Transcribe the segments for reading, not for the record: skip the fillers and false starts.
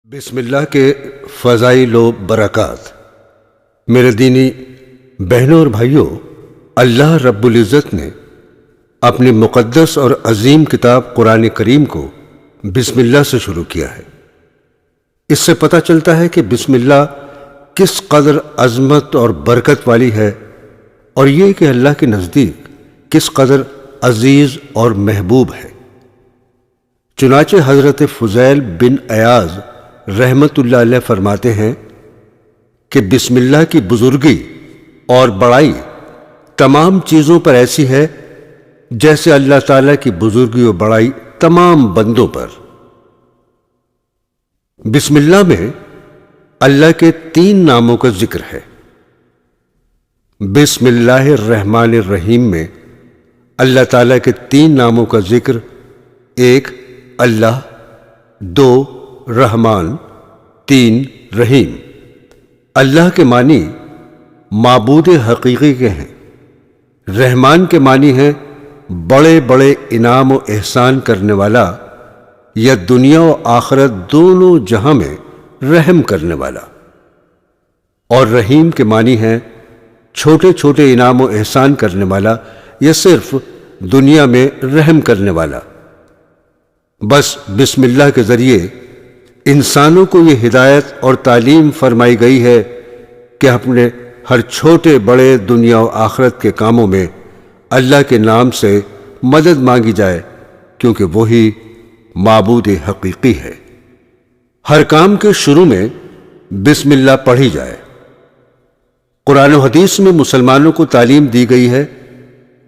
بسم اللہ کے فضائل و برکات۔ میرے دینی بہنوں اور بھائیوں، اللہ رب العزت نے اپنی مقدس اور عظیم کتاب قرآن کریم کو بسم اللہ سے شروع کیا ہے۔ اس سے پتہ چلتا ہے کہ بسم اللہ کس قدر عظمت اور برکت والی ہے، اور یہ کہ اللہ کے نزدیک کس قدر عزیز اور محبوب ہے۔ چنانچہ حضرت فضیل بن عیاض رحمت اللہ علیہ فرماتے ہیں کہ بسم اللہ کی بزرگی اور بڑائی تمام چیزوں پر ایسی ہے جیسے اللہ تعالیٰ کی بزرگی و بڑائی تمام بندوں پر۔ بسم اللہ میں اللہ کے 3 ناموں کا ذکر ہے۔ بسم اللہ الرحمن الرحیم میں اللہ تعالیٰ کے 3 ناموں کا ذکر، 1 اللہ، 2 رحمان، 3 رحیم۔ اللہ کے معنی معبود حقیقی کے ہیں، رحمان کے معنی ہیں بڑے بڑے انعام و احسان کرنے والا، یا دنیا و آخرت دونوں جہاں میں رحم کرنے والا، اور رحیم کے معنی ہیں چھوٹے چھوٹے انعام و احسان کرنے والا، یا صرف دنیا میں رحم کرنے والا۔ بس بسم اللہ کے ذریعے انسانوں کو یہ ہدایت اور تعلیم فرمائی گئی ہے کہ اپنے ہر چھوٹے بڑے دنیا و آخرت کے کاموں میں اللہ کے نام سے مدد مانگی جائے، کیونکہ وہی معبود حقیقی ہے۔ ہر کام کے شروع میں بسم اللہ پڑھی جائے۔ قرآن و حدیث میں مسلمانوں کو تعلیم دی گئی ہے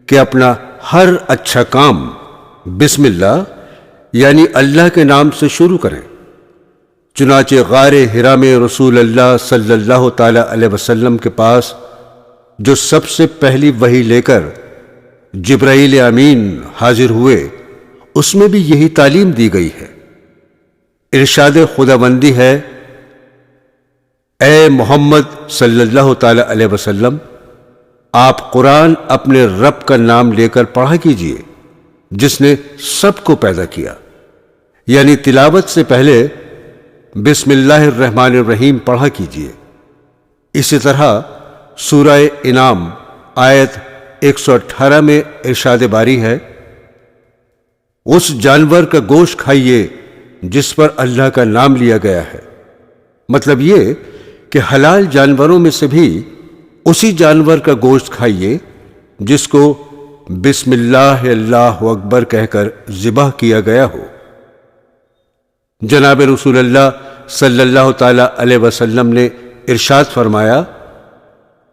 کہ اپنا ہر اچھا کام بسم اللہ یعنی اللہ کے نام سے شروع کریں۔ چنانچہ غار حرا میں رسول اللہ صلی اللہ تعالی علیہ وسلم کے پاس جو سب سے پہلی وحی لے کر جبرائیل امین حاضر ہوئے، اس میں بھی یہی تعلیم دی گئی ہے۔ ارشاد خداوندی ہے، اے محمد صلی اللہ تعالی علیہ وسلم، آپ قرآن اپنے رب کا نام لے کر پڑھا کیجئے جس نے سب کو پیدا کیا، یعنی تلاوت سے پہلے بسم اللہ الرحمن الرحیم پڑھا کیجئے۔ اسی طرح سورہ انعام آیت 118 میں ارشاد باری ہے، اس جانور کا گوشت کھائیے جس پر اللہ کا نام لیا گیا ہے۔ مطلب یہ کہ حلال جانوروں میں سے بھی اسی جانور کا گوشت کھائیے جس کو بسم اللہ اللہ اکبر کہہ کر ذبح کیا گیا ہو۔ جناب رسول اللہ صلی اللہ تعالی علیہ وسلم نے ارشاد فرمایا،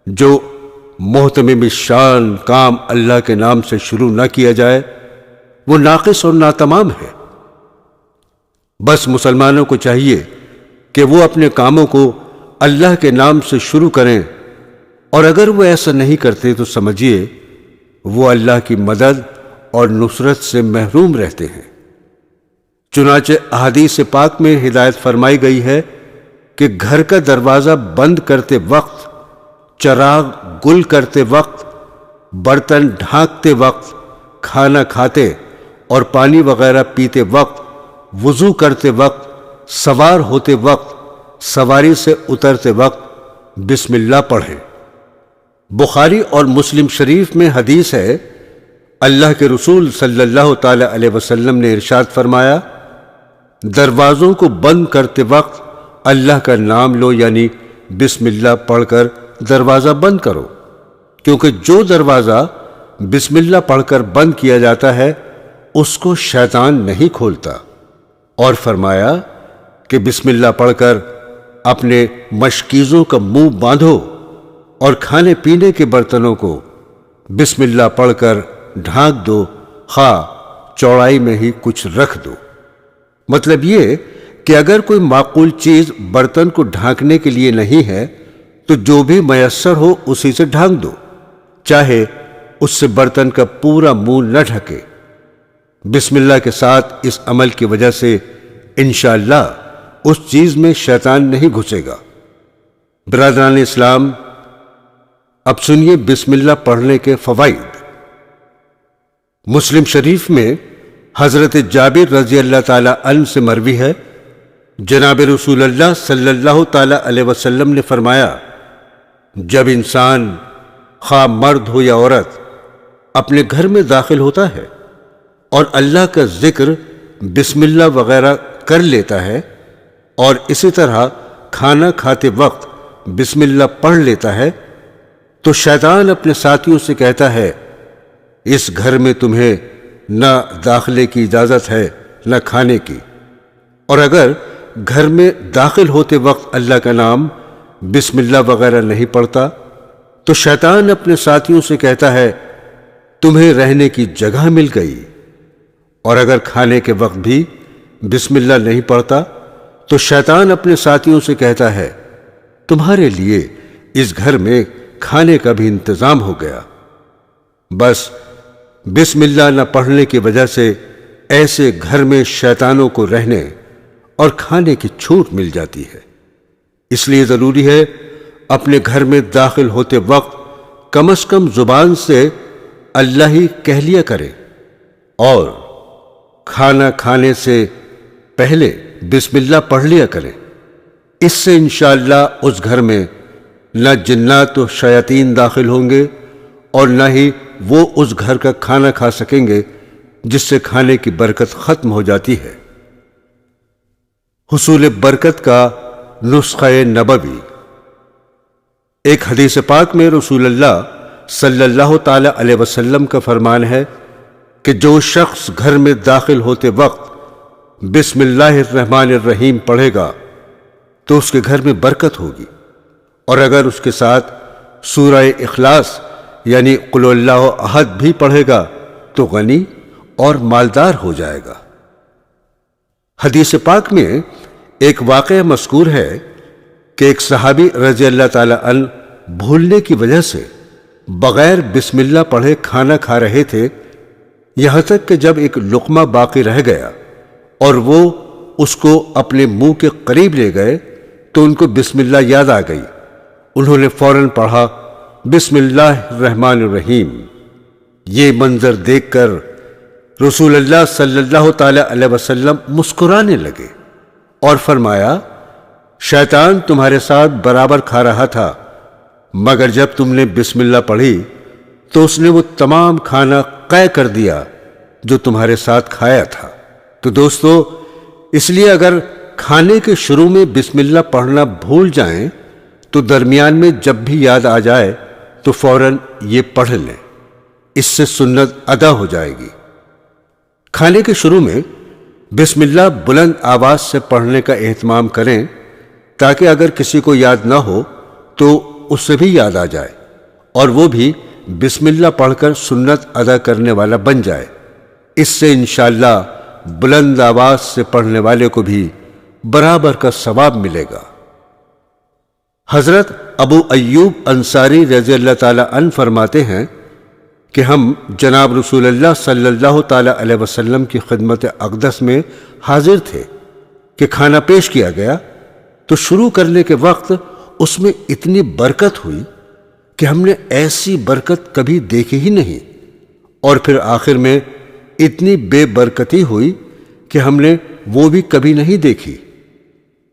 جو محتمم شان کام اللہ کے نام سے شروع نہ کیا جائے وہ ناقص اور ناتمام ہے۔ بس مسلمانوں کو چاہیے کہ وہ اپنے کاموں کو اللہ کے نام سے شروع کریں، اور اگر وہ ایسا نہیں کرتے تو سمجھیے وہ اللہ کی مدد اور نصرت سے محروم رہتے ہیں۔ چنانچہ احادیث پاک میں ہدایت فرمائی گئی ہے کہ گھر کا دروازہ بند کرتے وقت، چراغ گل کرتے وقت، برتن ڈھانکتے وقت، کھانا کھاتے اور پانی وغیرہ پیتے وقت، وضو کرتے وقت، سوار ہوتے وقت، سواری سے اترتے وقت بسم اللہ پڑھیں۔ بخاری اور مسلم شریف میں حدیث ہے، اللہ کے رسول صلی اللہ تعالی علیہ وسلم نے ارشاد فرمایا، دروازوں کو بند کرتے وقت اللہ کا نام لو، یعنی بسم اللہ پڑھ کر دروازہ بند کرو، کیونکہ جو دروازہ بسم اللہ پڑھ کر بند کیا جاتا ہے اس کو شیطان نہیں کھولتا۔ اور فرمایا کہ بسم اللہ پڑھ کر اپنے مشکیزوں کا منہ باندھو، اور کھانے پینے کے برتنوں کو بسم اللہ پڑھ کر ڈھانک دو، خواہ چوڑائی میں ہی کچھ رکھ دو۔ مطلب یہ کہ اگر کوئی معقول چیز برتن کو ڈھانکنے کے لیے نہیں ہے تو جو بھی میسر ہو اسی سے ڈھانک دو، چاہے اس سے برتن کا پورا منہ نہ ڈھکے۔ بسم اللہ کے ساتھ اس عمل کی وجہ سے انشاءاللہ اس چیز میں شیطان نہیں گھسے گا۔ برادران اسلام، اب سنیے بسم اللہ پڑھنے کے فوائد۔ مسلم شریف میں حضرت جابر رضی اللہ تعالی عنہ سے مروی ہے، جناب رسول اللہ صلی اللہ تعالی علیہ وسلم نے فرمایا، جب انسان خواہ مرد ہو یا عورت اپنے گھر میں داخل ہوتا ہے اور اللہ کا ذکر بسم اللہ وغیرہ کر لیتا ہے اور اسی طرح کھانا کھاتے وقت بسم اللہ پڑھ لیتا ہے، تو شیطان اپنے ساتھیوں سے کہتا ہے، اس گھر میں تمہیں نہ داخلے کی اجازت ہے نہ کھانے کی۔ اور اگر گھر میں داخل ہوتے وقت اللہ کا نام بسم اللہ وغیرہ نہیں پڑھتا تو شیطان اپنے ساتھیوں سے کہتا ہے، تمہیں رہنے کی جگہ مل گئی۔ اور اگر کھانے کے وقت بھی بسم اللہ نہیں پڑھتا تو شیطان اپنے ساتھیوں سے کہتا ہے، تمہارے لیے اس گھر میں کھانے کا بھی انتظام ہو گیا۔ بس بسم اللہ نہ پڑھنے کی وجہ سے ایسے گھر میں شیطانوں کو رہنے اور کھانے کی چھوٹ مل جاتی ہے۔ اس لیے ضروری ہے اپنے گھر میں داخل ہوتے وقت کم از کم زبان سے اللہ ہی کہہ لیا کرے، اور کھانا کھانے سے پہلے بسم اللہ پڑھ لیا کریں۔ اس سے انشاءاللہ اس گھر میں نہ جنات و شیاطین داخل ہوں گے اور نہ ہی وہ اس گھر کا کھانا کھا سکیں گے جس سے کھانے کی برکت ختم ہو جاتی ہے۔ حصول برکت کا نسخہ نبوی۔ ایک حدیث پاک میں رسول اللہ صلی اللہ تعالی علیہ وسلم کا فرمان ہے کہ جو شخص گھر میں داخل ہوتے وقت بسم اللہ الرحمن الرحیم پڑھے گا تو اس کے گھر میں برکت ہوگی، اور اگر اس کے ساتھ سورہ اخلاص یعنی قل اللہ احد بھی پڑھے گا تو غنی اور مالدار ہو جائے گا۔ حدیث پاک میں ایک واقعہ مذکور ہے کہ ایک صحابی رضی اللہ تعالی عنہ بھولنے کی وجہ سے بغیر بسم اللہ پڑھے کھانا کھا رہے تھے، یہاں تک کہ جب ایک لقمہ باقی رہ گیا اور وہ اس کو اپنے منہ کے قریب لے گئے تو ان کو بسم اللہ یاد آ گئی۔ انہوں نے فوراً پڑھا، بسم اللہ الرحمن الرحیم۔ یہ منظر دیکھ کر رسول اللہ صلی اللہ تعالی علیہ وسلم مسکرانے لگے اور فرمایا، شیطان تمہارے ساتھ برابر کھا رہا تھا، مگر جب تم نے بسم اللہ پڑھی تو اس نے وہ تمام کھانا قے کر دیا جو تمہارے ساتھ کھایا تھا۔ تو دوستو، اس لیے اگر کھانے کے شروع میں بسم اللہ پڑھنا بھول جائیں تو درمیان میں جب بھی یاد آ جائے تو فوراً یہ پڑھ لیں، اس سے سنت ادا ہو جائے گی۔ کھانے کے شروع میں بسم اللہ بلند آواز سے پڑھنے کا اہتمام کریں تاکہ اگر کسی کو یاد نہ ہو تو اس سے بھی یاد آ جائے اور وہ بھی بسم اللہ پڑھ کر سنت ادا کرنے والا بن جائے۔ اس سے انشاءاللہ بلند آواز سے پڑھنے والے کو بھی برابر کا ثواب ملے گا۔ حضرت ابو ایوب انصاری رضی اللہ تعالی عنہ فرماتے ہیں کہ ہم جناب رسول اللہ صلی اللہ تعالی علیہ وسلم کی خدمت اقدس میں حاضر تھے کہ کھانا پیش کیا گیا تو شروع کرنے کے وقت اس میں اتنی برکت ہوئی کہ ہم نے ایسی برکت کبھی دیکھی ہی نہیں، اور پھر آخر میں اتنی بے برکتی ہوئی کہ ہم نے وہ بھی کبھی نہیں دیکھی۔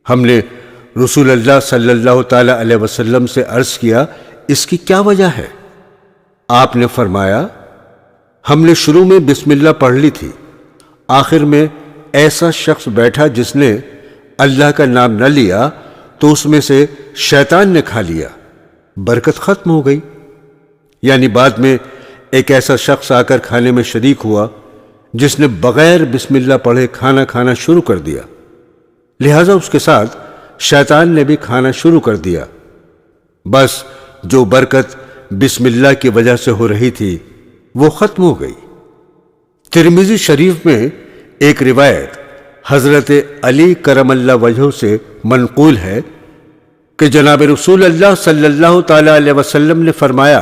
ہم نے رسول اللہ صلی اللہ تعالی علیہ وسلم سے عرض کیا، اس کی کیا وجہ ہے؟ آپ نے فرمایا، ہم نے شروع میں بسم اللہ پڑھ لی تھی، آخر میں ایسا شخص بیٹھا جس نے اللہ کا نام نہ لیا تو اس میں سے شیطان نے کھا لیا، برکت ختم ہو گئی۔ یعنی بعد میں ایک ایسا شخص آ کر کھانے میں شریک ہوا جس نے بغیر بسم اللہ پڑھے کھانا کھانا شروع کر دیا، لہذا اس کے ساتھ شیطان نے بھی کھانا شروع کر دیا۔ بس جو برکت بسم اللہ کی وجہ سے ہو رہی تھی وہ ختم ہو گئی۔ ترمذی شریف میں ایک روایت حضرت علی کرم اللہ وجہہ سے منقول ہے کہ جناب رسول اللہ صلی اللہ تعالی علیہ وسلم نے فرمایا،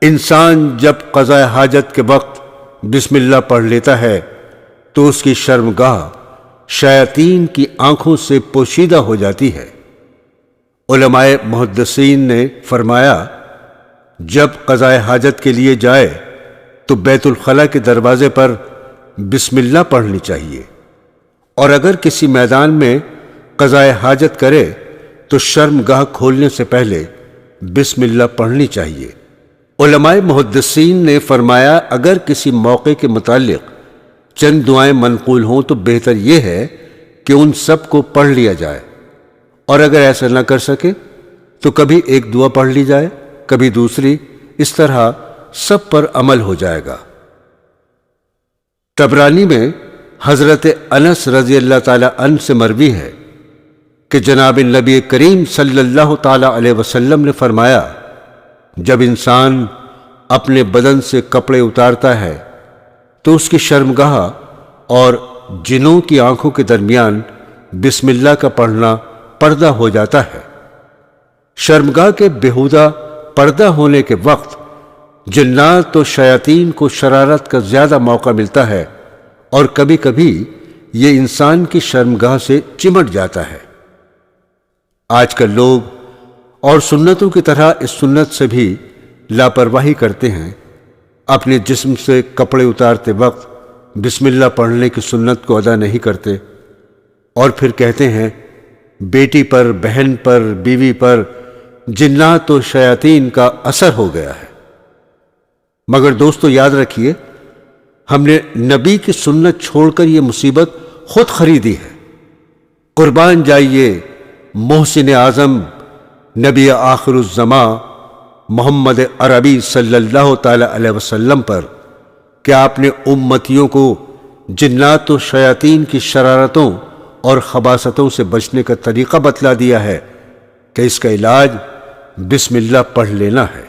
انسان جب قضاء حاجت کے وقت بسم اللہ پڑھ لیتا ہے تو اس کی شرمگاہ شیاطین کی آنکھوں سے پوشیدہ ہو جاتی ہے۔ علماء محدثین نے فرمایا، جب قضاء حاجت کے لیے جائے تو بیت الخلاء کے دروازے پر بسم اللہ پڑھنی چاہیے، اور اگر کسی میدان میں قضائے حاجت کرے تو شرمگاہ کھولنے سے پہلے بسم اللہ پڑھنی چاہیے۔ علماء محدثین نے فرمایا اگر کسی موقع کے متعلق چند دعائیں منقول ہوں تو بہتر یہ ہے کہ ان سب کو پڑھ لیا جائے، اور اگر ایسا نہ کر سکے تو کبھی ایک دعا پڑھ لی جائے، کبھی دوسری، اس طرح سب پر عمل ہو جائے گا۔ طبرانی میں حضرت انس رضی اللہ تعالی عنہ سے مروی ہے کہ جناب نبی کریم صلی اللہ تعالی علیہ وسلم نے فرمایا جب انسان اپنے بدن سے کپڑے اتارتا ہے تو اس کی شرمگاہ اور جنوں کی آنکھوں کے درمیان بسم اللہ کا پڑھنا پردہ ہو جاتا ہے۔ شرمگاہ کے بیہودہ پردہ ہونے کے وقت جنات و شیاطین کو شرارت کا زیادہ موقع ملتا ہے، اور کبھی کبھی یہ انسان کی شرمگاہ سے چمٹ جاتا ہے۔ آج کل لوگ اور سنتوں کی طرح اس سنت سے بھی لاپرواہی کرتے ہیں، اپنے جسم سے کپڑے اتارتے وقت بسم اللہ پڑھنے کی سنت کو ادا نہیں کرتے، اور پھر کہتے ہیں بیٹی پر، بہن پر، بیوی پر جنات و شیاطین کا اثر ہو گیا ہے۔ مگر دوستو یاد رکھیے، ہم نے نبی کی سنت چھوڑ کر یہ مصیبت خود خریدی ہے۔ قربان جائیے محسن اعظم نبی آخر الزماں محمد عربی صلی اللہ تعالی علیہ وسلم پر کہ آپ نے امتیوں کو جنات و شیاطین کی شرارتوں اور خباثتوں سے بچنے کا طریقہ بتلا دیا ہے کہ اس کا علاج بسم اللہ پڑھ لینا ہے۔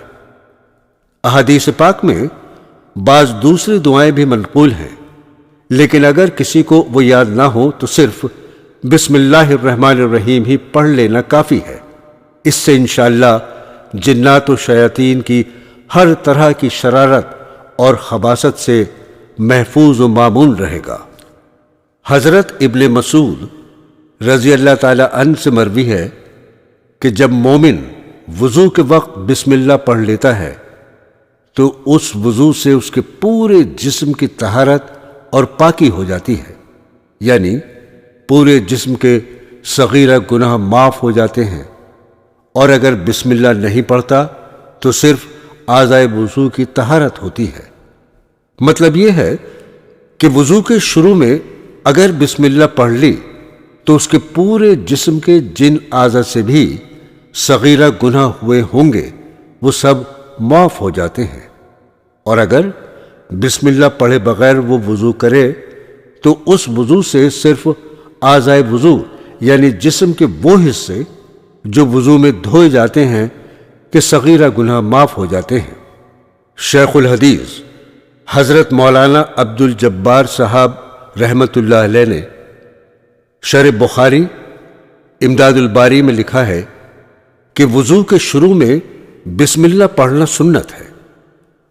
احادیث پاک میں بعض دوسری دعائیں بھی منقول ہیں، لیکن اگر کسی کو وہ یاد نہ ہو تو صرف بسم اللہ الرحمن الرحیم ہی پڑھ لینا کافی ہے۔ اس سے انشاءاللہ جنات و شیاطین کی ہر طرح کی شرارت اور خباثت سے محفوظ و مامون رہے گا۔ حضرت ابن مسعود رضی اللہ تعالی عنہ سے مروی ہے کہ جب مومن وضو کے وقت بسم اللہ پڑھ لیتا ہے تو اس وضو سے اس کے پورے جسم کی طہارت اور پاکی ہو جاتی ہے، یعنی پورے جسم کے صغیرہ گناہ معاف ہو جاتے ہیں، اور اگر بسم اللہ نہیں پڑھتا تو صرف اعضائے وضو کی طہارت ہوتی ہے۔ مطلب یہ ہے کہ وضو کے شروع میں اگر بسم اللہ پڑھ لی تو اس کے پورے جسم کے جن اعضاء سے بھی صغیرہ گناہ ہوئے ہوں گے وہ سب معاف ہو جاتے ہیں، اور اگر بسم اللہ پڑھے بغیر وہ وضو کرے تو اس وضو سے صرف اعضائے وضو یعنی جسم کے وہ حصے جو وضو میں دھوئے جاتے ہیں کہ صغیرہ گناہ معاف ہو جاتے ہیں۔ شیخ الحدیث حضرت مولانا عبد الجبار صاحب رحمت اللہ علیہ نے شرح بخاری امداد الباری میں لکھا ہے کہ وضو کے شروع میں بسم اللہ پڑھنا سنت ہے،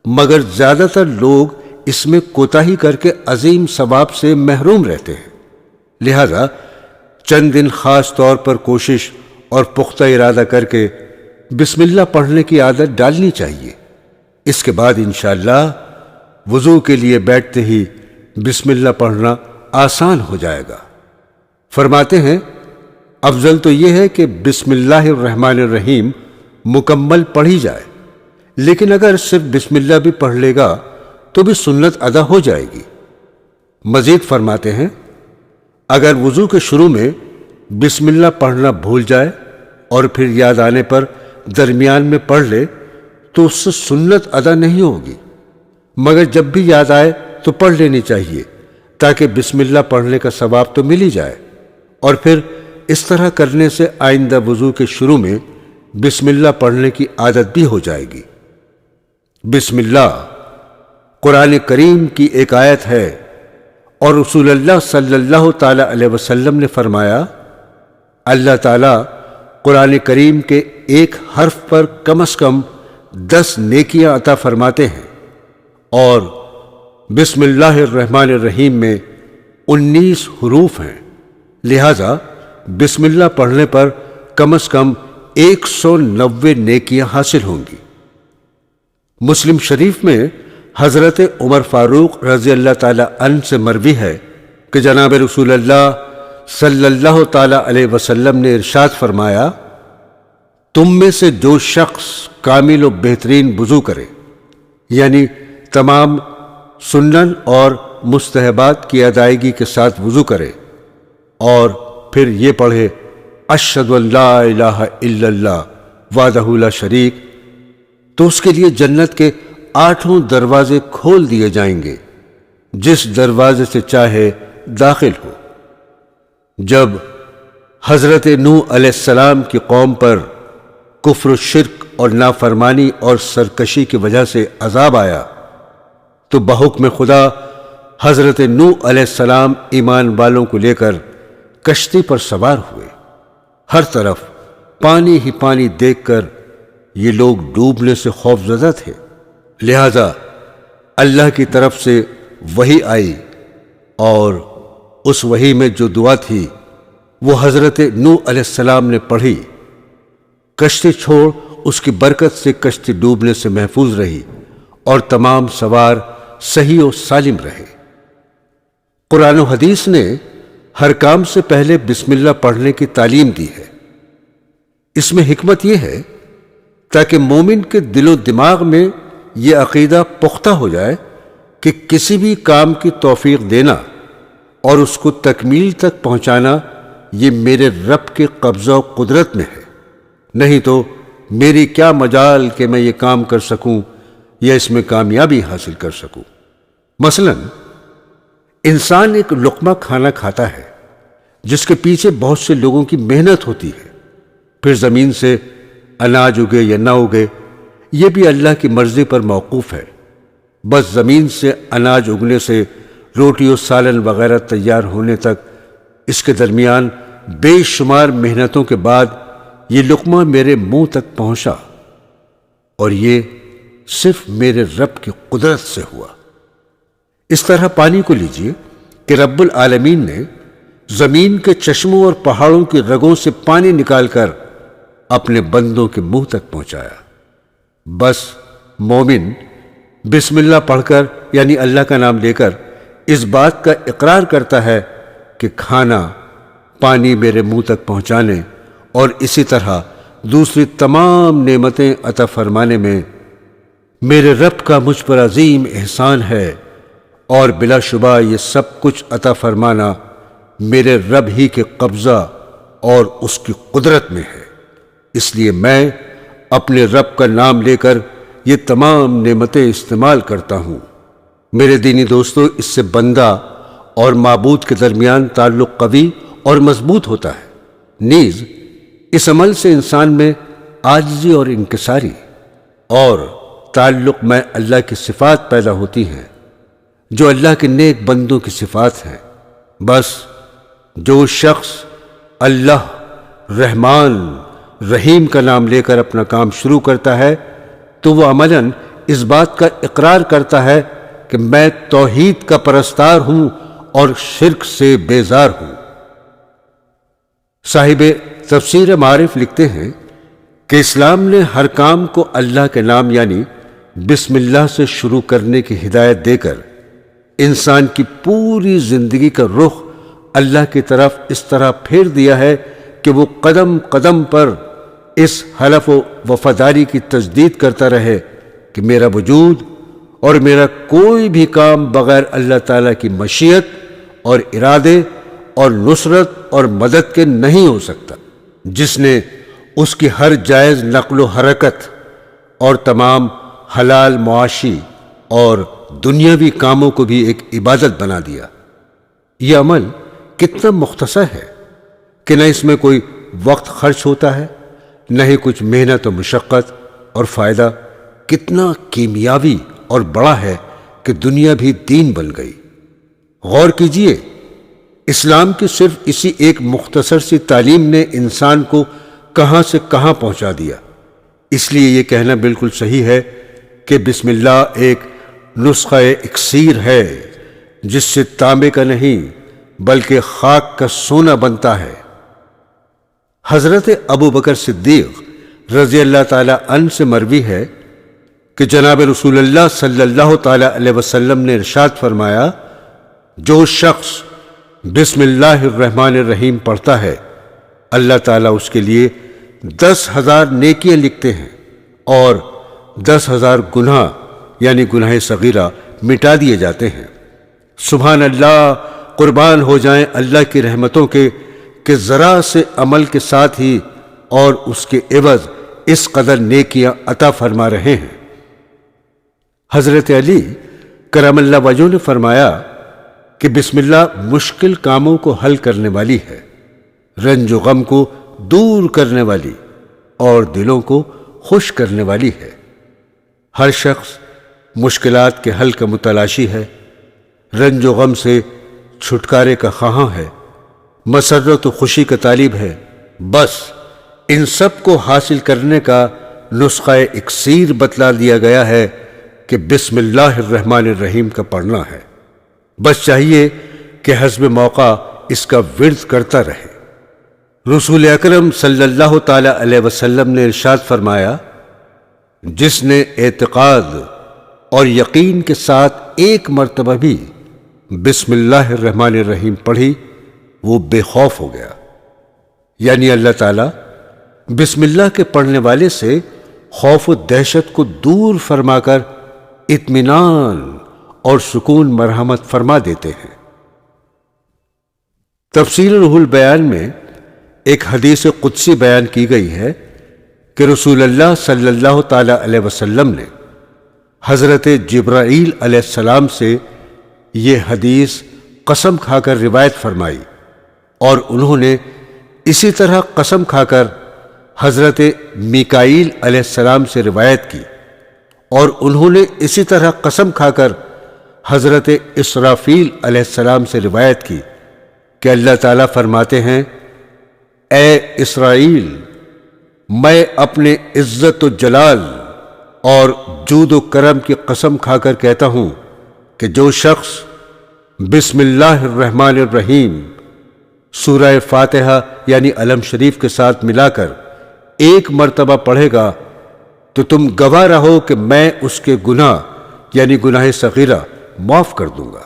مگر زیادہ تر لوگ اس میں کوتاہی کر کے عظیم ثواب سے محروم رہتے ہیں، لہذا چند دن خاص طور پر کوشش اور پختہ ارادہ کر کے بسم اللہ پڑھنے کی عادت ڈالنی چاہیے۔ اس کے بعد انشاءاللہ وضو کے لیے بیٹھتے ہی بسم اللہ پڑھنا آسان ہو جائے گا۔ فرماتے ہیں افضل تو یہ ہے کہ بسم اللہ الرحمن الرحیم مکمل پڑھی جائے، لیکن اگر صرف بسم اللہ بھی پڑھ لے گا تو بھی سنت ادا ہو جائے گی۔ مزید فرماتے ہیں اگر وضو کے شروع میں بسم اللہ پڑھنا بھول جائے اور پھر یاد آنے پر درمیان میں پڑھ لے تو اس سے سنت ادا نہیں ہوگی، مگر جب بھی یاد آئے تو پڑھ لینی چاہیے تاکہ بسم اللہ پڑھنے کا ثواب تو مل ہی جائے، اور پھر اس طرح کرنے سے آئندہ وضو کے شروع میں بسم اللہ پڑھنے کی عادت بھی ہو جائے گی۔ بسم اللہ قرآن کریم کی ایک آیت ہے، اور رسول اللہ صلی اللہ تعالی علیہ وسلم نے فرمایا اللہ تعالیٰ قرآن کریم کے ایک حرف پر کم از کم 10 نیکیاں عطا فرماتے ہیں، اور بسم اللہ الرحمن الرحیم میں 19 حروف ہیں، لہذا بسم اللہ پڑھنے پر کم از کم 190 نیکیاں حاصل ہوں گی۔ مسلم شریف میں حضرت عمر فاروق رضی اللہ تعالی عنہ سے مروی ہے کہ جناب رسول اللہ صلی اللہ تعالی علیہ وسلم نے ارشاد فرمایا، تم میں سے جو شخص کامل و بہترین وضو کرے، یعنی تمام سنن اور مستحبات کی ادائیگی کے ساتھ وضو کرے، اور پھر یہ پڑھے اشہد ان لا الہ الا اللہ وحدہ لا شریک، تو اس کے لیے جنت کے 8 دروازے کھول دیے جائیں گے، جس دروازے سے چاہے داخل ہو۔ جب حضرت نوح علیہ السلام کی قوم پر کفر و شرک اور نافرمانی اور سرکشی کی وجہ سے عذاب آیا تو بحکم خدا حضرت نوح علیہ السلام ایمان والوں کو لے کر کشتی پر سوار ہوئے۔ ہر طرف پانی ہی پانی دیکھ کر یہ لوگ ڈوبنے سے خوفزدہ تھے، لہذا اللہ کی طرف سے وحی آئی، اور اس وحی میں جو دعا تھی وہ حضرت نوح علیہ السلام نے پڑھی۔ کشتی چھوڑ اس کی برکت سے کشتی ڈوبنے سے محفوظ رہی اور تمام سوار صحیح و سالم رہے۔ قرآن و حدیث نے ہر کام سے پہلے بسم اللہ پڑھنے کی تعلیم دی ہے۔ اس میں حکمت یہ ہے تاکہ مومن کے دل و دماغ میں یہ عقیدہ پختہ ہو جائے کہ کسی بھی کام کی توفیق دینا اور اس کو تکمیل تک پہنچانا یہ میرے رب کے قبضہ و قدرت میں ہے، نہیں تو میری کیا مجال کہ میں یہ کام کر سکوں یا اس میں کامیابی حاصل کر سکوں۔ مثلا انسان ایک لقمہ کھانا کھاتا ہے جس کے پیچھے بہت سے لوگوں کی محنت ہوتی ہے، پھر زمین سے اناج اگے یا نہ اگے یہ بھی اللہ کی مرضی پر موقوف ہے۔ بس زمین سے اناج اگنے سے روٹی و سالن وغیرہ تیار ہونے تک اس کے درمیان بے شمار محنتوں کے بعد یہ لقمہ میرے منہ تک پہنچا، اور یہ صرف میرے رب کی قدرت سے ہوا۔ اس طرح پانی کو لیجئے کہ رب العالمین نے زمین کے چشموں اور پہاڑوں کی رگوں سے پانی نکال کر اپنے بندوں کے منہ تک پہنچایا۔ بس مومن بسم اللہ پڑھ کر یعنی اللہ کا نام لے کر اس بات کا اقرار کرتا ہے کہ کھانا پانی میرے منہ تک پہنچانے اور اسی طرح دوسری تمام نعمتیں عطا فرمانے میں میرے رب کا مجھ پر عظیم احسان ہے، اور بلا شبہ یہ سب کچھ عطا فرمانا میرے رب ہی کے قبضہ اور اس کی قدرت میں ہے، اس لیے میں اپنے رب کا نام لے کر یہ تمام نعمتیں استعمال کرتا ہوں۔ میرے دینی دوستو، اس سے بندہ اور معبود کے درمیان تعلق قوی اور مضبوط ہوتا ہے، نیز اس عمل سے انسان میں عاجزی اور انکساری اور تعلق میں اللہ کی صفات پیدا ہوتی ہیں جو اللہ کے نیک بندوں کی صفات ہیں۔ بس جو شخص اللہ رحمان رحیم کا نام لے کر اپنا کام شروع کرتا ہے تو وہ عملاً اس بات کا اقرار کرتا ہے کہ میں توحید کا پرستار ہوں اور شرک سے بیزار ہوں۔ صاحب تفسیر معارف لکھتے ہیں کہ اسلام نے ہر کام کو اللہ کے نام یعنی بسم اللہ سے شروع کرنے کی ہدایت دے کر انسان کی پوری زندگی کا رخ اللہ کی طرف اس طرح پھیر دیا ہے کہ وہ قدم قدم پر اس حلف و وفاداری کی تجدید کرتا رہے کہ میرا وجود اور میرا کوئی بھی کام بغیر اللہ تعالیٰ کی مشیت اور ارادے اور نصرت اور مدد کے نہیں ہو سکتا، جس نے اس کی ہر جائز نقل و حرکت اور تمام حلال معاشی اور دنیاوی کاموں کو بھی ایک عبادت بنا دیا۔ یہ عمل کتنا مختصر ہے کہ نہ اس میں کوئی وقت خرچ ہوتا ہے نہ ہی کچھ محنت و مشقت، اور فائدہ کتنا کیمیاوی اور بڑا ہے کہ دنیا بھی دین بن گئی۔ غور کیجئے، اسلام کی صرف اسی ایک مختصر سی تعلیم نے انسان کو کہاں سے کہاں پہنچا دیا۔ اس لیے یہ کہنا بالکل صحیح ہے کہ بسم اللہ ایک نسخہ اکسیر ہے جس سے تانبے کا نہیں بلکہ خاک کا سونا بنتا ہے۔ حضرت ابو بکر صدیق رضی اللہ تعالی عنہ سے مروی ہے کہ جناب رسول اللہ صلی اللہ تعالی علیہ وسلم نے ارشاد فرمایا، جو شخص بسم اللہ الرحمن الرحیم پڑھتا ہے، اللہ تعالیٰ اس کے لیے 10,000 نیکیاں لکھتے ہیں اور 10,000 گناہ یعنی گناہ صغیرہ مٹا دیے جاتے ہیں۔ سبحان اللہ، قربان ہو جائیں اللہ کی رحمتوں کے کہ ذرا سے عمل کے ساتھ ہی اور اس کے عوض اس قدر نیکیاں عطا فرما رہے ہیں۔ حضرت علی کرم اللہ وجہہ نے فرمایا کہ بسم اللہ مشکل کاموں کو حل کرنے والی ہے، رنج و غم کو دور کرنے والی اور دلوں کو خوش کرنے والی ہے۔ ہر شخص مشکلات کے حل کا متلاشی ہے، رنج و غم سے چھٹکارے کا خواہاں ہے، مسرت و خوشی کا طالب ہے۔ بس ان سب کو حاصل کرنے کا نسخہ اکسیر بتلا دیا گیا ہے کہ بسم اللہ الرحمن الرحیم کا پڑھنا ہے۔ بس چاہیے کہ حسب موقع اس کا ورد کرتا رہے۔ رسول اکرم صلی اللہ تعالی علیہ وسلم نے ارشاد فرمایا، جس نے اعتقاد اور یقین کے ساتھ ایک مرتبہ بھی بسم اللہ الرحمن الرحیم پڑھی وہ بے خوف ہو گیا۔ یعنی اللہ تعالیٰ بسم اللہ کے پڑھنے والے سے خوف و دہشت کو دور فرما کر اطمینان اور سکون مرحمت فرما دیتے ہیں۔ تفسیر روح البیان میں ایک حدیث قدسی بیان کی گئی ہے کہ رسول اللہ صلی اللہ تعالی علیہ وسلم نے حضرت جبرائیل علیہ السلام سے یہ حدیث قسم کھا کر روایت فرمائی، اور انہوں نے اسی طرح قسم کھا کر حضرت میکائیل علیہ السلام سے روایت کی، اور انہوں نے اسی طرح قسم کھا کر حضرت اسرافیل علیہ السلام سے روایت کی کہ اللہ تعالیٰ فرماتے ہیں، اے اسرائیل، میں اپنے عزت و جلال اور جود و کرم کی قسم کھا کر کہتا ہوں کہ جو شخص بسم اللہ الرحمن الرحیم سورہ فاتحہ یعنی علم شریف کے ساتھ ملا کر ایک مرتبہ پڑھے گا تو تم گواہ رہو کہ میں اس کے گناہ یعنی گناہ صغیرہ معاف کر دوں گا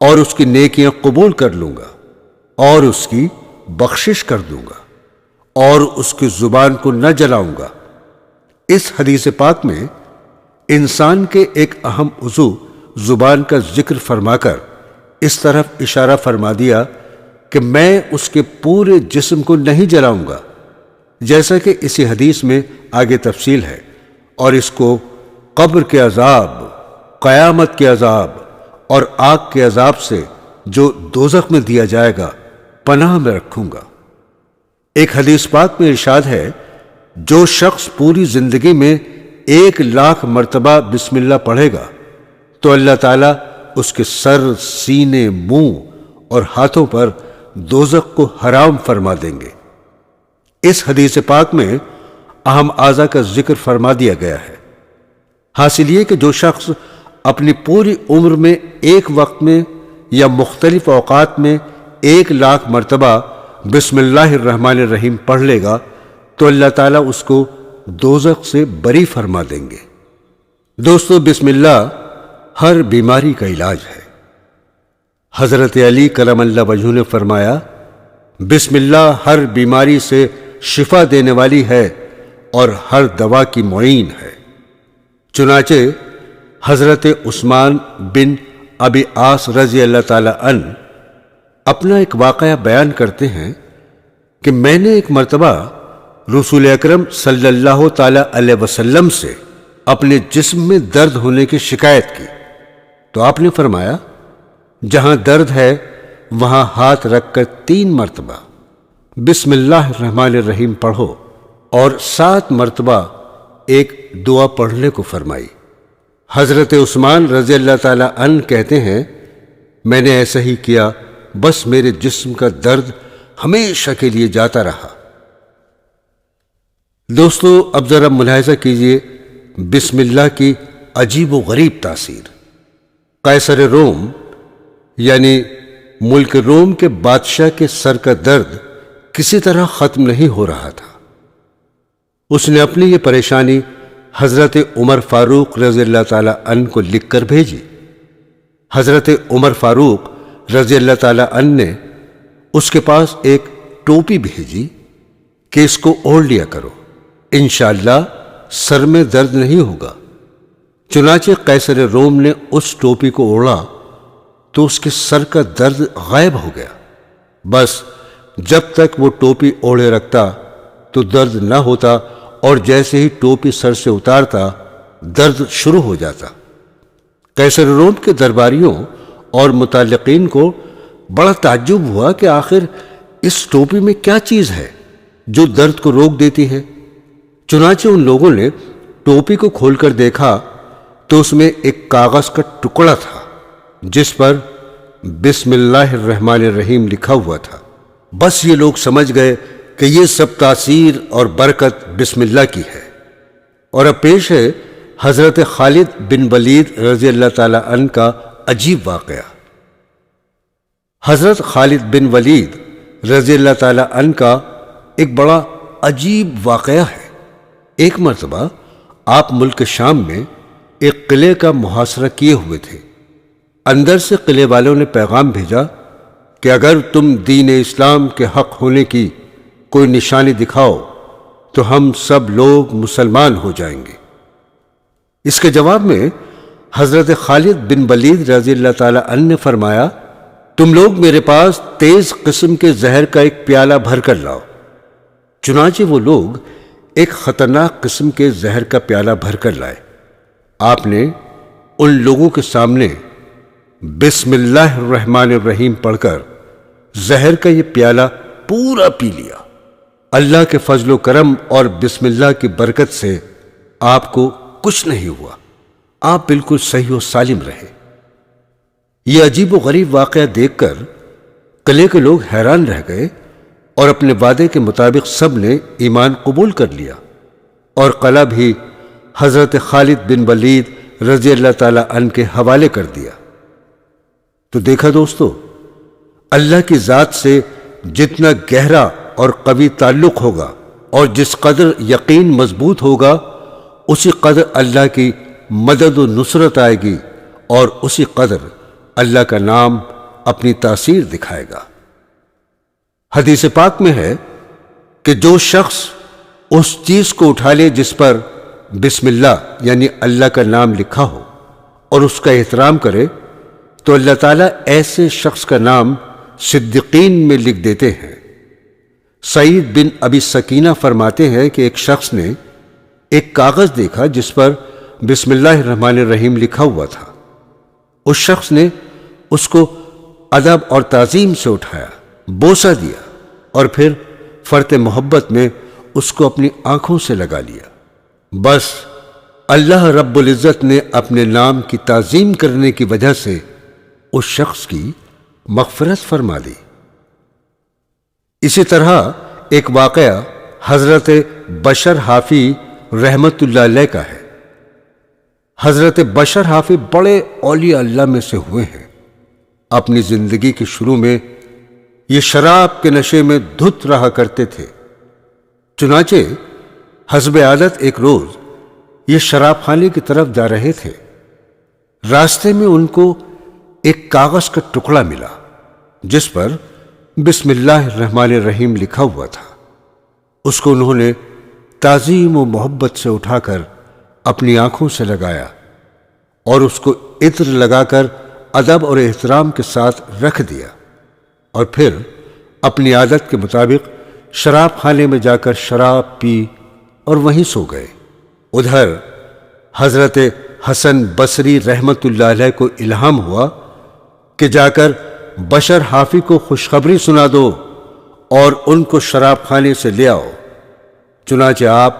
اور اس کی نیکیاں قبول کر لوں گا اور اس کی بخشش کر دوں گا اور اس کی زبان کو نہ جلاؤں گا۔ اس حدیث پاک میں انسان کے ایک اہم عضو زبان کا ذکر فرما کر اس طرف اشارہ فرما دیا کہ میں اس کے پورے جسم کو نہیں جلاؤں گا، جیسا کہ اسی حدیث میں آگے تفصیل ہے، اور اس کو قبر کے عذاب، قیامت کے عذاب اور آگ کے عذاب سے جو دوزخ میں دیا جائے گا پناہ میں رکھوں گا۔ ایک حدیث پاک میں ارشاد ہے، جو شخص پوری زندگی میں 1,00,000 مرتبہ بسم اللہ پڑھے گا تو اللہ تعالیٰ اس کے سر، سینے، منہ اور ہاتھوں پر دوزخ کو حرام فرما دیں گے۔ اس حدیث پاک میں اہم اعضاء کا ذکر فرما دیا گیا ہے۔ حاصل یہ کہ جو شخص اپنی پوری عمر میں ایک وقت میں یا مختلف اوقات میں 1,00,000 مرتبہ بسم اللہ الرحمن الرحیم پڑھ لے گا تو اللہ تعالیٰ اس کو دوزخ سے بری فرما دیں گے۔ دوستو، بسم اللہ ہر بیماری کا علاج ہے۔ حضرت علی کرم اللہ وجہہ نے فرمایا، بسم اللہ ہر بیماری سے شفا دینے والی ہے اور ہر دوا کی معین ہے۔ چنانچہ حضرت عثمان بن ابی عاص رضی اللہ تعالی عنہ اپنا ایک واقعہ بیان کرتے ہیں کہ میں نے ایک مرتبہ رسول اکرم صلی اللہ تعالی علیہ وسلم سے اپنے جسم میں درد ہونے کی شکایت کی تو آپ نے فرمایا، جہاں درد ہے وہاں ہاتھ رکھ کر 3 مرتبہ بسم اللہ الرحمن الرحیم پڑھو اور 7 مرتبہ ایک دعا پڑھنے کو فرمائی۔ حضرت عثمان رضی اللہ تعالی عنہ کہتے ہیں، میں نے ایسا ہی کیا، بس میرے جسم کا درد ہمیشہ کے لیے جاتا رہا۔ دوستو، اب ذرا ملاحظہ کیجئے بسم اللہ کی عجیب و غریب تاثیر۔ قیصر روم یعنی ملک روم کے بادشاہ کے سر کا درد کسی طرح ختم نہیں ہو رہا تھا۔ اس نے اپنی یہ پریشانی حضرت عمر فاروق رضی اللہ تعالی عنہ کو لکھ کر بھیجی۔ حضرت عمر فاروق رضی اللہ تعالی عنہ نے اس کے پاس ایک ٹوپی بھیجی کہ اس کو اوڑھ لیا کرو، انشاءاللہ سر میں درد نہیں ہوگا۔ چنانچہ قیصر روم نے اس ٹوپی کو اوڑھا تو اس کے سر کا درد غائب ہو گیا۔ بس جب تک وہ ٹوپی اوڑھے رکھتا تو درد نہ ہوتا، اور جیسے ہی ٹوپی سر سے اتارتا درد شروع ہو جاتا۔ قیصر روم کے درباریوں اور متعلقین کو بڑا تعجب ہوا کہ آخر اس ٹوپی میں کیا چیز ہے جو درد کو روک دیتی ہے۔ چنانچہ ان لوگوں نے ٹوپی کو کھول کر دیکھا تو اس میں ایک کاغذ کا ٹکڑا تھا جس پر بسم اللہ الرحمن الرحیم لکھا ہوا تھا۔ بس یہ لوگ سمجھ گئے کہ یہ سب تاثیر اور برکت بسم اللہ کی ہے۔ اور اب پیش ہے حضرت خالد بن ولید رضی اللہ تعالی عنہ کا عجیب واقعہ۔ حضرت خالد بن ولید رضی اللہ تعالی عنہ کا ایک بڑا عجیب واقعہ ہے۔ ایک مرتبہ آپ ملک شام میں ایک قلعے کا محاصرہ کیے ہوئے تھے۔ اندر سے قلعے والوں نے پیغام بھیجا کہ اگر تم دین اسلام کے حق ہونے کی کوئی نشانی دکھاؤ تو ہم سب لوگ مسلمان ہو جائیں گے۔ اس کے جواب میں حضرت خالد بن ولید رضی اللہ تعالی عنہ نے فرمایا، تم لوگ میرے پاس تیز قسم کے زہر کا ایک پیالہ بھر کر لاؤ۔ چنانچہ وہ لوگ ایک خطرناک قسم کے زہر کا پیالہ بھر کر لائے۔ آپ نے ان لوگوں کے سامنے بسم اللہ الرحمن الرحیم پڑھ کر زہر کا یہ پیالہ پورا پی لیا۔ اللہ کے فضل و کرم اور بسم اللہ کی برکت سے آپ کو کچھ نہیں ہوا، آپ بالکل صحیح و سالم رہے۔ یہ عجیب و غریب واقعہ دیکھ کر قلعے کے لوگ حیران رہ گئے اور اپنے وعدے کے مطابق سب نے ایمان قبول کر لیا، اور قلعہ بھی حضرت خالد بن ولید رضی اللہ تعالی عنہ کے حوالے کر دیا۔ تو دیکھا دوستو، اللہ کی ذات سے جتنا گہرا اور قوی تعلق ہوگا اور جس قدر یقین مضبوط ہوگا، اسی قدر اللہ کی مدد و نصرت آئے گی، اور اسی قدر اللہ کا نام اپنی تاثیر دکھائے گا۔ حدیث پاک میں ہے کہ جو شخص اس چیز کو اٹھا لے جس پر بسم اللہ یعنی اللہ کا نام لکھا ہو اور اس کا احترام کرے تو اللہ تعالیٰ ایسے شخص کا نام صدیقین میں لکھ دیتے ہیں۔ سعید بن ابی سکینہ فرماتے ہیں کہ ایک شخص نے ایک کاغذ دیکھا جس پر بسم اللہ الرحمن الرحیم لکھا ہوا تھا۔ اس شخص نے اس کو ادب اور تعظیم سے اٹھایا، بوسہ دیا، اور پھر فرط محبت میں اس کو اپنی آنکھوں سے لگا لیا۔ بس اللہ رب العزت نے اپنے نام کی تعظیم کرنے کی وجہ سے اس شخص کی مغفرت فرما دی۔ اسی طرح ایک واقعہ حضرت بشر حافی رحمت اللہ علیہ کا ہے۔ حضرت بشر حافی بڑے اولیاء اللہ میں سے ہوئے ہیں۔ اپنی زندگی کے شروع میں یہ شراب کے نشے میں دھت رہا کرتے تھے۔ چنانچہ حسب عادت ایک روز یہ شراب خانے کی طرف جا رہے تھے۔ راستے میں ان کو ایک کاغذ کا ٹکڑا ملا جس پر بسم اللہ الرحمن الرحیم لکھا ہوا تھا۔ اس کو انہوں نے تعظیم و محبت سے اٹھا کر اپنی آنکھوں سے لگایا اور اس کو عطر لگا کر ادب اور احترام کے ساتھ رکھ دیا، اور پھر اپنی عادت کے مطابق شراب خانے میں جا کر شراب پی اور وہیں سو گئے۔ ادھر حضرت حسن بصری رحمت اللہ علیہ کو الہام ہوا کہ جا کر بشر حافی کو خوشخبری سنا دو اور ان کو شراب خانے سے لے آؤ۔ چنانچہ آپ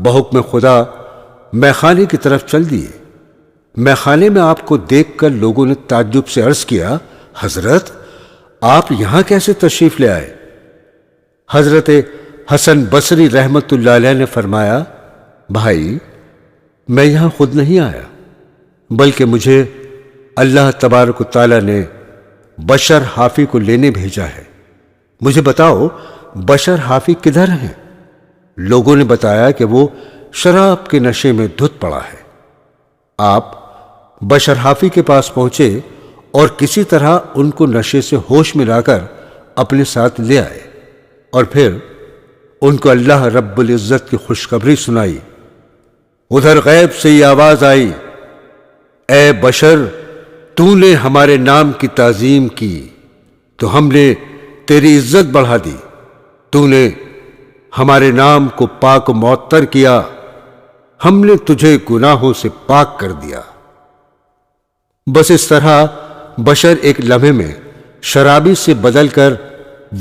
بحکم خدا میخانے کی طرف چل دیے۔ میخانے میں آپ کو دیکھ کر لوگوں نے تعجب سے عرض کیا، حضرت آپ یہاں کیسے تشریف لے آئے؟ حضرت حسن بصری رحمت اللہ علیہ نے فرمایا، بھائی میں یہاں خود نہیں آیا، بلکہ مجھے اللہ تبارک و تعالیٰ نے بشر حافی کو لینے بھیجا ہے۔ مجھے بتاؤ بشر حافی کدھر ہیں؟ لوگوں نے بتایا کہ وہ شراب کے نشے میں دھت پڑا ہے۔ آپ بشر حافی کے پاس پہنچے اور کسی طرح ان کو نشے سے ہوش میں لا کر اپنے ساتھ لے آئے، اور پھر ان کو اللہ رب العزت کی خوشخبری سنائی۔ ادھر غیب سے یہ آواز آئی، اے بشر، تو نے ہمارے نام کی تعظیم کی تو ہم نے تیری عزت بڑھا دی، تو نے ہمارے نام کو پاک و معطر کیا، ہم نے تجھے گناہوں سے پاک کر دیا۔ بس اس طرح بشر ایک لمحے میں شرابی سے بدل کر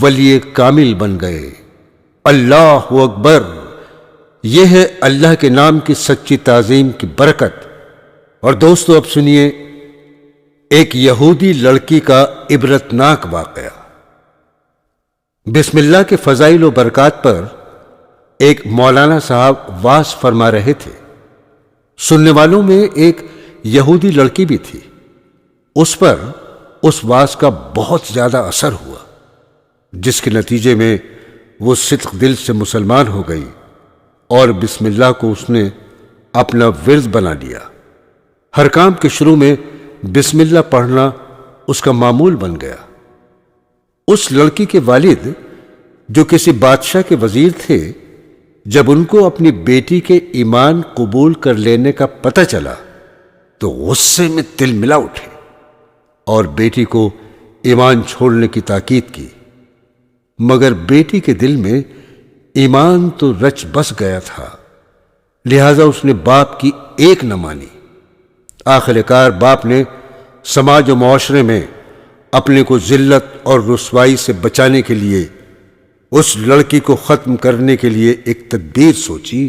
ولی کامل بن گئے۔ اللہ اکبر! یہ ہے اللہ کے نام کی سچی تعظیم کی برکت۔ اور دوستو، اب سنیے ایک یہودی لڑکی کا عبرتناک واقعہ۔ بسم اللہ کے فضائل و برکات پر ایک مولانا صاحب واعظ فرما رہے تھے۔ سننے والوں میں ایک یہودی لڑکی بھی تھی۔ اس پر اس واعظ کا بہت زیادہ اثر ہوا، جس کے نتیجے میں وہ صدق دل سے مسلمان ہو گئی اور بسم اللہ کو اس نے اپنا ورد بنا لیا۔ ہر کام کے شروع میں بسم اللہ پڑھنا اس کا معمول بن گیا۔ اس لڑکی کے والد، جو کسی بادشاہ کے وزیر تھے، جب ان کو اپنی بیٹی کے ایمان قبول کر لینے کا پتہ چلا تو غصے میں تل ملا اٹھے اور بیٹی کو ایمان چھوڑنے کی تاکید کی، مگر بیٹی کے دل میں ایمان تو رچ بس گیا تھا، لہذا اس نے باپ کی ایک نہ مانی۔ آخر کار باپ نے سماج و معاشرے میں اپنے کو ذلت اور رسوائی سے بچانے کے لیے اس لڑکی کو ختم کرنے کے لیے ایک تدبیر سوچی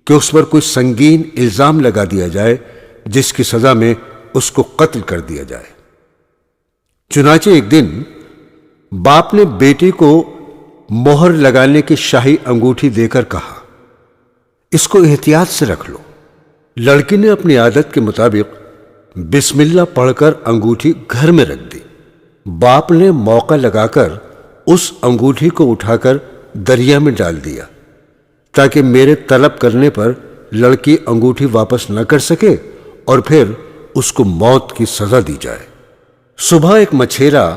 کہ اس پر کوئی سنگین الزام لگا دیا جائے، جس کی سزا میں اس کو قتل کر دیا جائے۔ چنانچہ ایک دن باپ نے بیٹی کو مہر لگانے کی شاہی انگوٹھی دے کر کہا، اس کو احتیاط سے رکھ لو۔ لڑکی نے اپنی عادت کے مطابق بسم اللہ پڑھ کر انگوٹھی گھر میں رکھ دی۔ باپ نے موقع لگا کر اس انگوٹھی کو اٹھا کر دریا میں ڈال دیا تاکہ میرے طلب کرنے پر لڑکی انگوٹھی واپس نہ کر سکے اور پھر اس کو موت کی سزا دی جائے۔ صبح ایک مچھیرا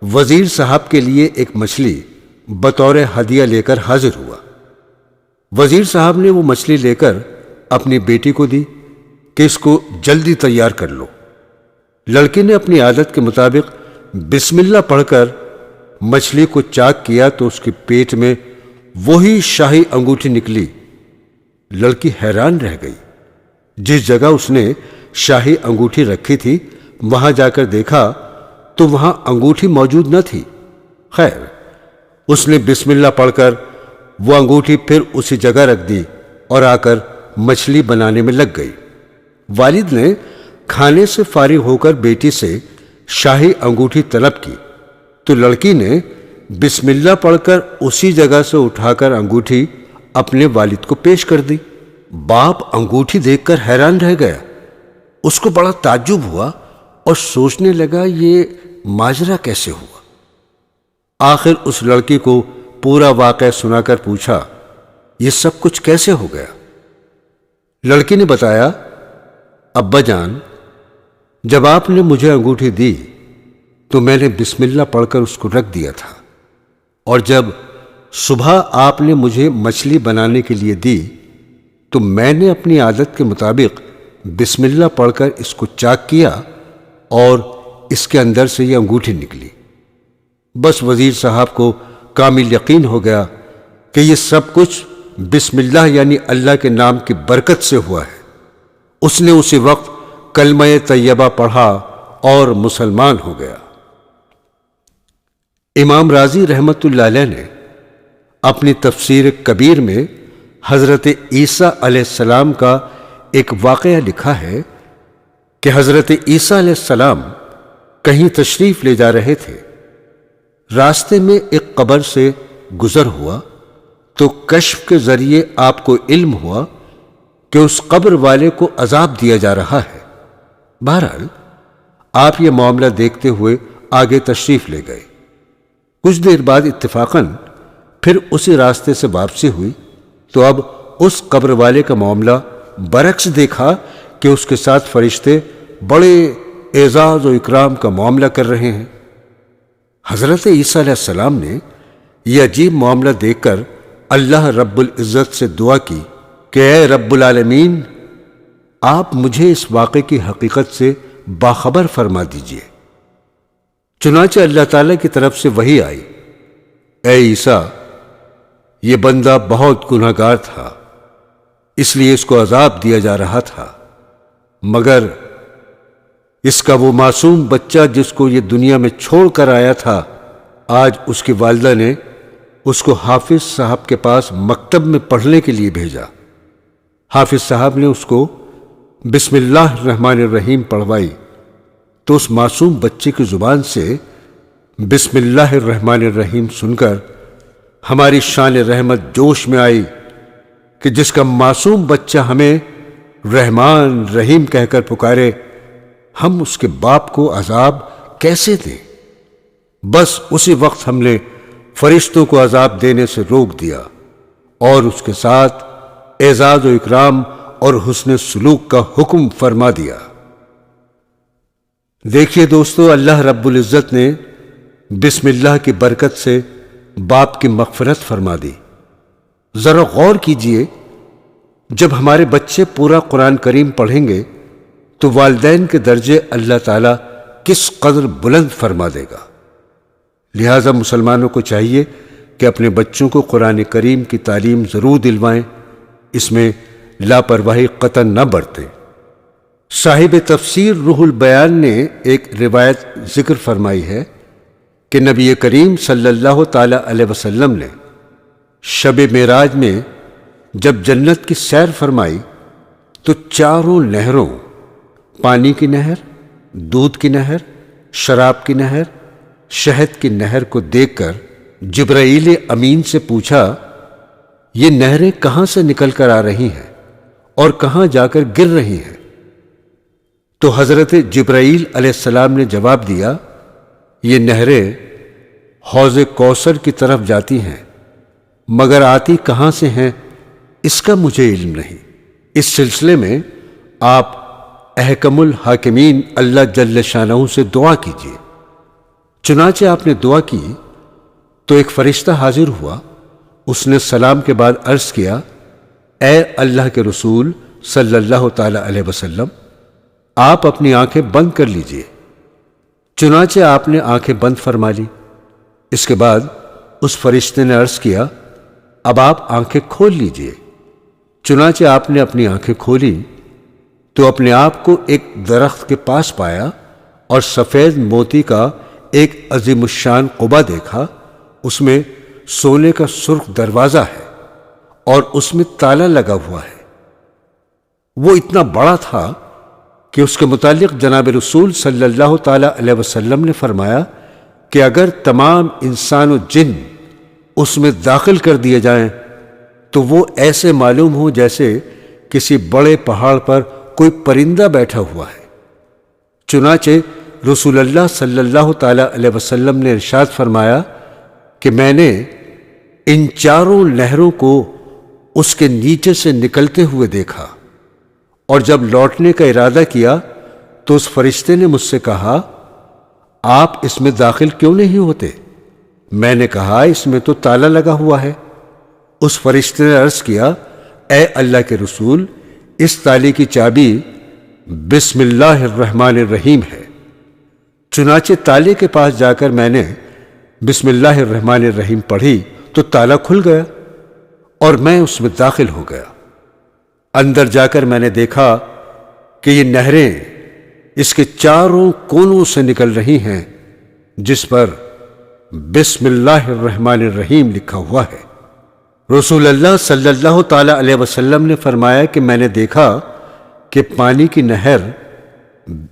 وزیر صاحب کے لیے ایک مچھلی بطور ہدیہ لے کر حاضر ہوا۔ وزیر صاحب نے وہ مچھلی لے کر اپنی بیٹی کو دی کہ اس کو جلدی تیار کر لو۔ لڑکی نے اپنی عادت کے مطابق بسم اللہ پڑھ کر مچھلی کو چاک کیا تو اس کے پیٹ میں وہی شاہی انگوٹھی نکلی۔ لڑکی حیران رہ گئی۔ جس جگہ اس نے شاہی انگوٹھی رکھی تھی وہاں جا کر دیکھا تو وہاں انگوٹھی موجود نہ تھی۔ خیر، اس نے بسم اللہ پڑھ کر وہ انگوٹھی پھر اسی جگہ رکھ دی اور آ کر مچھلی بنانے میں لگ گئی۔ والد نے کھانے سے فارغ ہو کر بیٹی سے شاہی انگوٹھی طلب کی تو لڑکی نے بسم اللہ پڑھ کر اسی جگہ سے اٹھا کر انگوٹھی اپنے والد کو پیش کر دی۔ باپ انگوٹھی دیکھ کر حیران رہ گیا۔ اس کو بڑا تعجب ہوا اور سوچنے لگا یہ ماجرا کیسے ہوا۔ آخر اس لڑکی کو پورا واقعہ سنا کر پوچھا، یہ سب کچھ کیسے ہو گیا؟ لڑکی نے بتایا، ابا جان، جب آپ نے مجھے انگوٹھی دی تو میں نے بسم اللہ پڑھ کر اس کو رکھ دیا تھا، اور جب صبح آپ نے مجھے مچھلی بنانے کے لیے دی تو میں نے اپنی عادت کے مطابق بسم اللہ پڑھ کر اس کو چاک کیا اور اس کے اندر سے یہ انگوٹھی نکلی۔ بس وزیر صاحب کو کامل یقین ہو گیا کہ یہ سب کچھ بسم اللہ یعنی اللہ کے نام کی برکت سے ہوا ہے۔ اس نے اسی وقت کلمہ طیبہ پڑھا اور مسلمان ہو گیا۔ امام راضی رحمت اللہ علیہ نے اپنی تفسیر کبیر میں حضرت عیسیٰ علیہ السلام کا ایک واقعہ لکھا ہے کہ حضرت عیسیٰ علیہ السلام کہیں تشریف لے جا رہے تھے۔ راستے میں ایک قبر سے گزر ہوا تو کشف کے ذریعے آپ کو علم ہوا کہ اس قبر والے کو عذاب دیا جا رہا ہے۔ بہرحال آپ یہ معاملہ دیکھتے ہوئے آگے تشریف لے گئے۔ کچھ دیر بعد اتفاقاً پھر اسی راستے سے واپسی ہوئی تو اب اس قبر والے کا معاملہ برعکس دیکھا کہ اس کے ساتھ فرشتے بڑے اعزاز و اکرام کا معاملہ کر رہے ہیں۔ حضرت عیسیٰ علیہ السلام نے یہ عجیب معاملہ دیکھ کر اللہ رب العزت سے دعا کی کہ اے رب العالمین، آپ مجھے اس واقعے کی حقیقت سے باخبر فرما دیجئے۔ چنانچہ اللہ تعالیٰ کی طرف سے وحی آئی، اے عیسیٰ، یہ بندہ بہت گنہگار تھا، اس لیے اس کو عذاب دیا جا رہا تھا، مگر اس کا وہ معصوم بچہ جس کو یہ دنیا میں چھوڑ کر آیا تھا، آج اس کی والدہ نے اس کو حافظ صاحب کے پاس مکتب میں پڑھنے کے لیے بھیجا۔ حافظ صاحب نے اس کو بسم اللہ الرحمن الرحیم پڑھوائی تو اس معصوم بچے کی زبان سے بسم اللہ الرحمن الرحیم سن کر ہماری شان رحمت جوش میں آئی کہ جس کا معصوم بچہ ہمیں رحمان رحیم کہہ کر پکارے، ہم اس کے باپ کو عذاب کیسے دیں؟ بس اسی وقت ہم نے فرشتوں کو عذاب دینے سے روک دیا اور اس کے ساتھ اعزاز و اکرام اور حسن سلوک کا حکم فرما دیا۔ دیکھیے دوستو، اللہ رب العزت نے بسم اللہ کی برکت سے باپ کی مغفرت فرما دی۔ ذرا غور کیجئے، جب ہمارے بچے پورا قرآن کریم پڑھیں گے تو والدین کے درجے اللہ تعالیٰ کس قدر بلند فرما دے گا۔ لہذا مسلمانوں کو چاہیے کہ اپنے بچوں کو قرآن کریم کی تعلیم ضرور دلوائیں، اس میں لاپرواہی قطعاً نہ برتیں۔ صاحب تفسیر روح البیان نے ایک روایت ذکر فرمائی ہے کہ نبی کریم صلی اللہ تعالی علیہ وسلم نے شب معراج میں جب جنت کی سیر فرمائی تو چاروں نہروں، پانی کی نہر، دودھ کی نہر، شراب کی نہر، شہد کی نہر کو دیکھ کر جبرائیل امین سے پوچھا، یہ نہریں کہاں سے نکل کر آ رہی ہیں اور کہاں جا کر گر رہی ہیں؟ تو حضرت جبرائیل علیہ السلام نے جواب دیا، یہ نہریں حوض کوثر کی طرف جاتی ہیں، مگر آتی کہاں سے ہیں اس کا مجھے علم نہیں۔ اس سلسلے میں آپ احکم الحاکمین اللہ جل شانہ سے دعا کیجیے۔ چنانچہ آپ نے دعا کی تو ایک فرشتہ حاضر ہوا، اس نے سلام کے بعد عرض کیا، اے اللہ کے رسول صلی اللہ تعالی علیہ وسلم، آپ اپنی آنکھیں بند کر لیجئے۔ چنانچہ آپ نے آنکھیں بند فرما لی۔ اس کے بعد اس فرشتے نے عرض کیا، اب آپ آنکھیں کھول لیجئے۔ چنانچہ آپ نے اپنی آنکھیں کھولی تو اپنے آپ کو ایک درخت کے پاس پایا اور سفید موتی کا ایک عظیم الشان قبہ دیکھا، اس میں سونے کا سرخ دروازہ ہے اور اس میں تالا لگا ہوا ہے۔ وہ اتنا بڑا تھا کہ اس کے متعلق جناب رسول صلی اللہ تعالی علیہ وسلم نے فرمایا کہ اگر تمام انسان و جن اس میں داخل کر دیے جائیں تو وہ ایسے معلوم ہو جیسے کسی بڑے پہاڑ پر کوئی پرندہ بیٹھا ہوا ہے۔ چنانچہ رسول اللہ صلی اللہ تعالی علیہ وسلم نے ارشاد فرمایا کہ میں نے ان چاروں نہروں کو اس کے نیچے سے نکلتے ہوئے دیکھا، اور جب لوٹنے کا ارادہ کیا تو اس فرشتے نے مجھ سے کہا، آپ اس میں داخل کیوں نہیں ہوتے؟ میں نے کہا، اس میں تو تالا لگا ہوا ہے۔ اس فرشتے نے عرض کیا، اے اللہ کے رسول، اس تالے کی چابی بسم اللہ الرحمن الرحیم ہے۔ چنانچہ تالے کے پاس جا کر میں نے بسم اللہ الرحمن الرحیم پڑھی تو تالا کھل گیا اور میں اس میں داخل ہو گیا۔ اندر جا کر میں نے دیکھا کہ یہ نہریں اس کے چاروں کونوں سے نکل رہی ہیں، جس پر بسم اللہ الرحمن الرحیم لکھا ہوا ہے۔ رسول اللہ صلی اللہ تعالی علیہ وسلم نے فرمایا کہ میں نے دیکھا کہ پانی کی نہر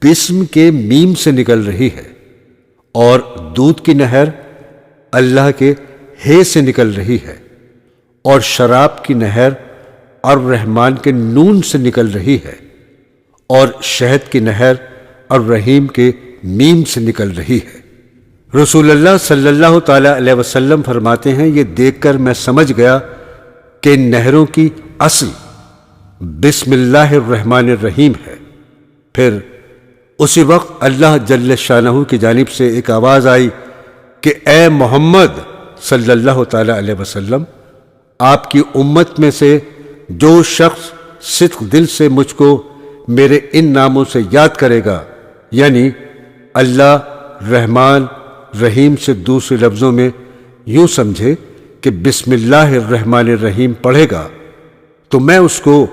بسم کے میم سے نکل رہی ہے اور دودھ کی نہر اللہ کے ہے سے نکل رہی ہے، اور شراب کی نہر الرحمن کے نون سے نکل رہی ہے، اور شہد کی نہر الرحیم کے میم سے نکل رہی ہے۔ رسول اللہ صلی اللہ تعالی علیہ وسلم فرماتے ہیں، یہ دیکھ کر میں سمجھ گیا کہ ان نہروں کی اصل بسم اللہ الرحمن الرحیم ہے۔ پھر اسی وقت اللہ جل شانہ کی جانب سے ایک آواز آئی کہ اے محمد صلی اللہ تعالی علیہ وسلم، آپ کی امت میں سے جو شخص صدق دل سے مجھ کو میرے ان ناموں سے یاد کرے گا، یعنی اللہ، رحمان، رحیم سے دوسرے لفظوں میں یوں سمجھے کہ بسم اللہ الرحمن الرحیم پڑھے گا، تو میں اس کو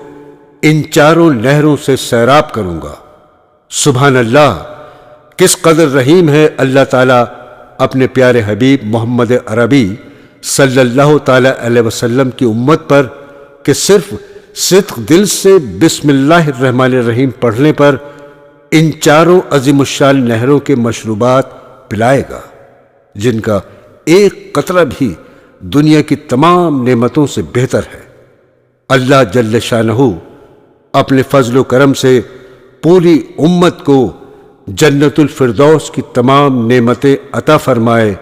ان چاروں نہروں سے سیراب کروں گا۔ سبحان اللہ، کس قدر رحیم ہے اللہ تعالیٰ اپنے پیارے حبیب محمد عربی صلی اللہ تعالی علیہ وسلم کی امت پر کہ صرف صدق دل سے بسم اللہ الرحمن الرحیم پڑھنے پر ان چاروں عظیم الشان نہروں کے مشروبات پلائے گا، جن کا ایک قطرہ بھی دنیا کی تمام نعمتوں سے بہتر ہے۔ اللہ جل شانہ اپنے فضل و کرم سے پوری امت کو جنت الفردوس کی تمام نعمتیں عطا فرمائے،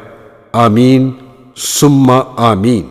آمین ثم آمین۔